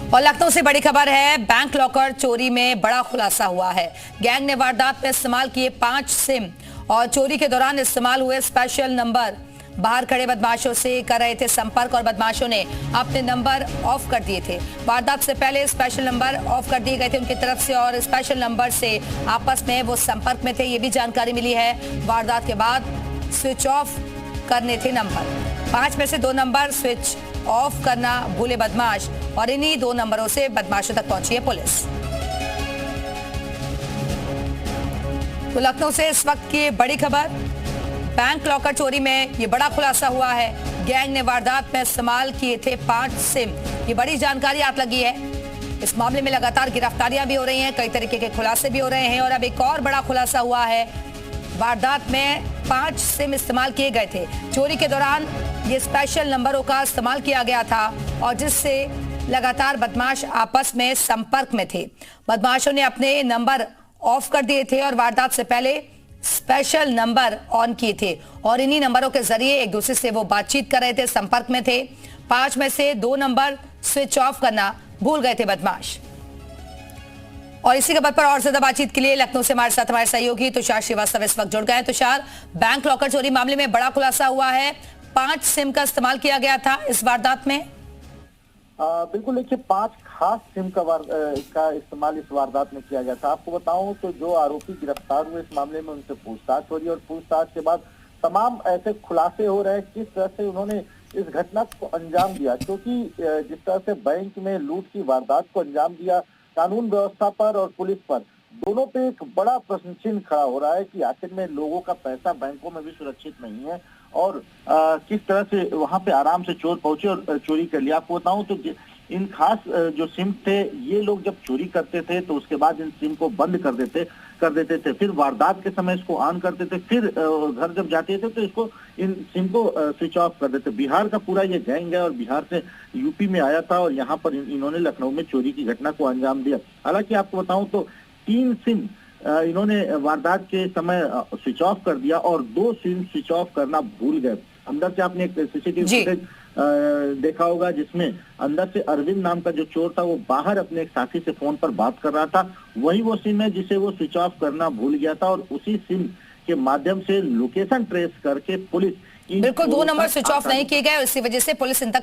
और लखनऊ से बड़ी खबर है, बैंक लॉकर चोरी में बड़ा खुलासा हुआ है। गैंग ने वारदात में इस्तेमाल किए 5 सिम और चोरी के दौरान इस्तेमाल हुए स्पेशल नंबर बाहर खड़े बदमाशों से कर रहे थे संपर्क और बदमाशों ने अपने नंबर ऑफ कर दिए थे। वारदात से पहले स्पेशल नंबर ऑफ कर दिए गए थे उनकी तरफ से और स्पेशल नंबर से आपस में वो संपर्क में थे, ये भी जानकारी मिली है। वारदात के बाद स्विच ऑफ करने थे नंबर, 5 में से 2 नंबर स्विच ऑफ करना भूले बदमाश और इन्हीं 2 नंबरों से बदमाशों तक पहुंची है पुलिस। तो लखनऊ से इस वक्त की बड़ी खबर, बैंक लॉकर चोरी में ये बड़ा खुलासा हुआ है। गैंग ने वारदात में इस्तेमाल किए थे 5 सिम, ये बड़ी जानकारी आज लगी है। इस मामले में लगातार गिरफ्तारियां भी हो रही हैं, कई तरीके के खुलासे भी हो रहे हैं और अब एक और बड़ा खुलासा हुआ है। वारदात में 5 सिम इस्तेमाल किए गए थे। चोरी के दौरान ये स्पेशल नंबरों का इस्तेमाल किया गया था और जिससे लगातार बदमाश आपस में संपर्क में थे। बदमाशों ने अपने नंबर ऑफ कर दिए थे और वारदात से पहले स्पेशल नंबर ऑन किए थे और इन्हीं नंबरों के जरिए एक दूसरे से वो बातचीत कर रहे थे, संपर्क में थे। 5 में से 2 नंबर स्विच ऑफ करना भूल गए थे बदमाश। और इसी खबर पर और ज्यादा बातचीत के लिए लखनऊ से हमारे साथ हमारे सहयोगी तुषार श्रीवास्तव इस वक्त जुड़ गए हैं। तुषार, बैंक लॉकर चोरी मामले में बड़ा खुलासा हुआ है, 5 सिम का इस्तेमाल किया गया था इस वारदात में। बिल्कुल, देखिए 5 खास सिम का इस्तेमाल इस वारदात में किया गया था। आपको बताऊं तो जो आरोपी गिरफ्तार हुए इस मामले में उनसे पूछताछ हो रही है और पूछताछ के बाद तमाम ऐसे खुलासे हो रहे हैं किस तरह से उन्होंने इस घटना को अंजाम दिया, क्योंकि जिस तरह से बैंक में लूट की वारदात को अंजाम दिया, कानून व्यवस्था पर और पुलिस पर दोनों पे एक बड़ा प्रश्न चिन्ह खड़ा हो रहा है कि आखिर में लोगों का पैसा बैंकों में भी सुरक्षित नहीं है और किस तरह से वहां पे आराम से चोर पहुंचे और चोरी कर लिया। आपको बताऊं तो इन खास जो सिम थे, ये लोग जब चोरी करते थे तो उसके बाद इन सिम को बंद कर देते थे, फिर वारदात के समय इसको ऑन करते थे, फिर घर जब जाते थे तो इसको इन सिम को स्विच ऑफ कर देते। बिहार का पूरा ये गैंग है और बिहार से यूपी में आया था और यहाँ पर इन्होंने लखनऊ में चोरी की घटना को अंजाम दिया। हालांकि आपको बताऊं तो 3 सिम इन्होंने वारदात के समय स्विच ऑफ कर दिया और 2 सिम स्विच ऑफ करना भूल गए। अंदर से आपने एक सीसीटीवी फुटेज देखा होगा जिसमें अंदर से अरविंद नाम का जो चोर था वो बाहर अपने एक साथी से फोन पर बात कर रहा था। वही वो सिम है जिसे वो स्विच ऑफ करना भूल गया था और उसी सिम के माध्यम से लोकेशन ट्रेस करके पुलिस बिल्कुल 2 नंबर स्विच ऑफ नहीं किए गए और इसी वजह से पुलिस इन तक